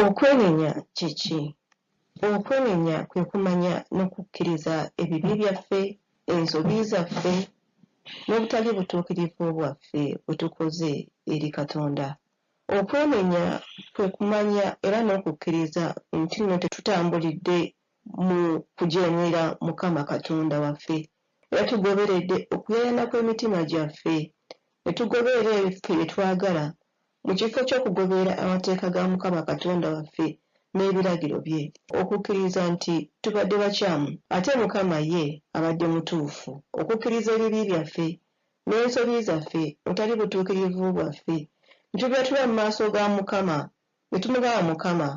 Okwenenya kiki? Okwenenya kwe kumanya n'okukkiriza ebibi byaffe, ensobi zaffe n'obutali butuukirivu bwaffe bwe tukoze eri Katonda. Okwenenya kwe kumanya era n'okukkiriza nti nno tetutambulidde mu kujeemera Mukama Katonda waffe, era tugoberedde okuyayana kw'emitima gyaffe ne tugoberera ebiffe bye twagala mu kifo ky'okugoberera amateeka ga Mukama Katonda waffe n'ebiragiro bye, okukkiriza nti tubadde bakyamu ate Mukama ye abadde mutuufu, okukkiriza ebibi byaffe n'ensobi zaffe obutali butuukirivu bwaffe ne tubyatula mu maaso ga Mukama ne tumugamba Mukama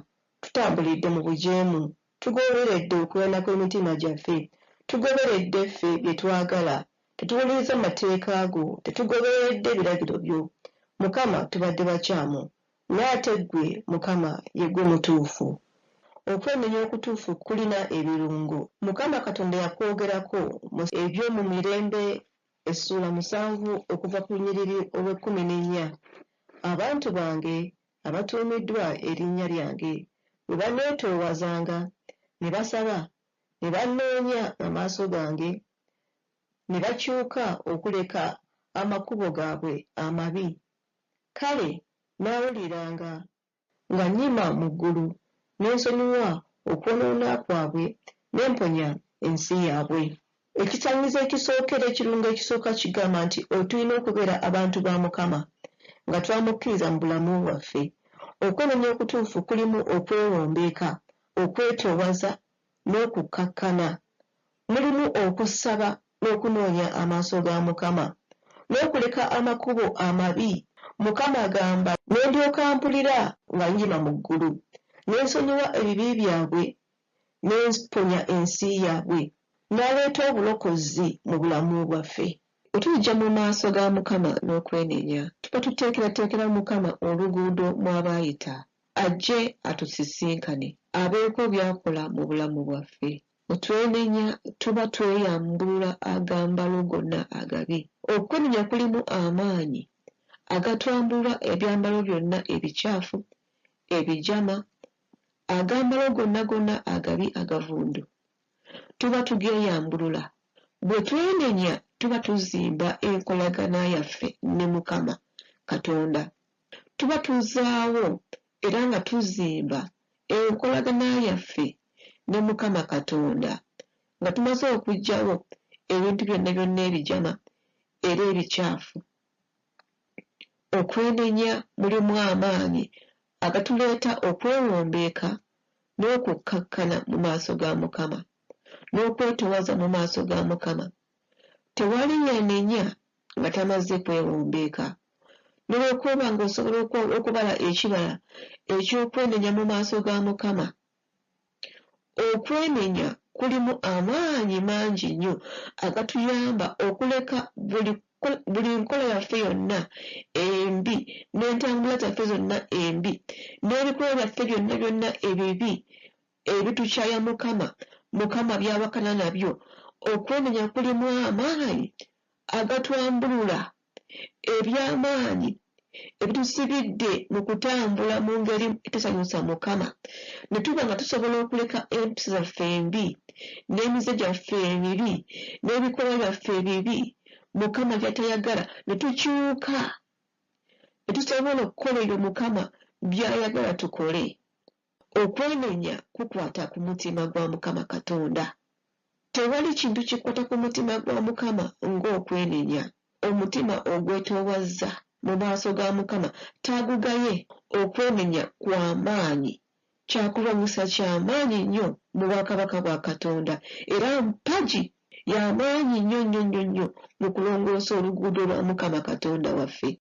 tutambulidde mu bujeemu, tugoberedde okuyana kw'emitima gyaffe, tugoberedde ffe bye twagala, tetuwuliriza mateeka go, tetugoberedde biragiro byo. Mukama tubadde bakyamu naye ate ggwe Mukama ye gwe mutuufu. Okwenenya okutuufu kulina ebirungo. Mukama Katonda yakwogerako mu eby'omu Mirembe essula 7 okuva ku lunyiriri olw'14. Abantu bange abatuumiddwa erinnya lyange bwe baneetoowazanga ne basaba ne bannoonya amaaso gange ne bakyuka okuleka amakubo gaabwe amabi, kale naawuliranga nga nnyima mu ggulu ne nsonyiwa okwonoona kwabwe ne mponya ensi yaabwe. Ekitanyizo ekisookera ekirungo ekisooka kigamba nti tulina okubeera abantu ba Mukama nga twamukkiriza mu bulamu bwaffe. Okwenenya okutuufu kulimu okwewombeeka, okwetoowaza n'okukkakkana. Mulimu okusaba n'okunoonya amaaso ga Mukama n'okuleka amakubo amabi. Mukama agamba ne ndyoka mpulira nga nnyima mu ggulu ne nsonyiwa ebibi byabwe ne mponya ensi yaabwe, n'aleeta obulokozi mu bulamu bwaffe. Bwe tujja mu maaso ga Mukama n'okwenenya, tuba tuteekerateekera Mukama oluguudo mw'abaayita ajje atusisinkane abeeko by'akola mu bulamu bwaffe. Bwe twenenya tuba tweyambulula agambalo gonna agabi. Okwenenya kulimu amaanyi agatwambulula ebyambalo byonna ebikyafu, ebijama, agambalo gonna agabi agavundu. Tuba tugeeyambulula. Bwe twenenya tuba tuzimba enkolagana yaffe ne Mukama Katonda. Tuba tuzaawo era nga tuzimba enkolagana yaffe ne Mukama Katonda nga tumaze okuggyawo ebintu byonna ebijama era ebikyafu. Okwenenya mulimu amaanyi agatuleeta okwewombeeka n'okukkakkana mu maaso ga Mukama n'okwetoowaza mu maaso ga Mukama. Tewali yanenya nga tamaze kwewombeeka. N'olw'okuba ng'osobola okubala ekibala eky'okwenenya mu maaso ga Mukama. Okwenenya kulimu amaanyi mangi nnyo agatuyamba okuleka buli nkola yaffe yonna embi n'entambula zaffe zonna embi n'ebikolwa byaffe byonna ebibi ebitukyaya Mukama by'awakana nabyo. Okwenenya kulimu amaanyi agatwambulula eby'amaanyi ebitusibidde mu kutambula mu ngeri etasanyusa Mukama, ne tuba nga tusobola okuleka empisa zaffe embi n'emize gyaffe emibi n'ebikolwa byaffe ebibi Mukama by'atayagala, ne tukyuka ne tusobola okukolerera Mukama by'ayagala tukole. Okwenenya kukwata ku mutima gwa Mukama Katonda. Tewali kintu kikwata ku mutima gwa Mukama ng'okwenenya. Omutima ogwetoowaza mu maaso ga Mukama taagugaye. Okwenenya kw'amaanyi, kyakulwanyisa ky'amaanyi nnyo mu bwakabaka bwa Katonda, era mpagi y'amaanyi nnyo mu kulongoosa oluguudo lwa Mukama Katonda waffe.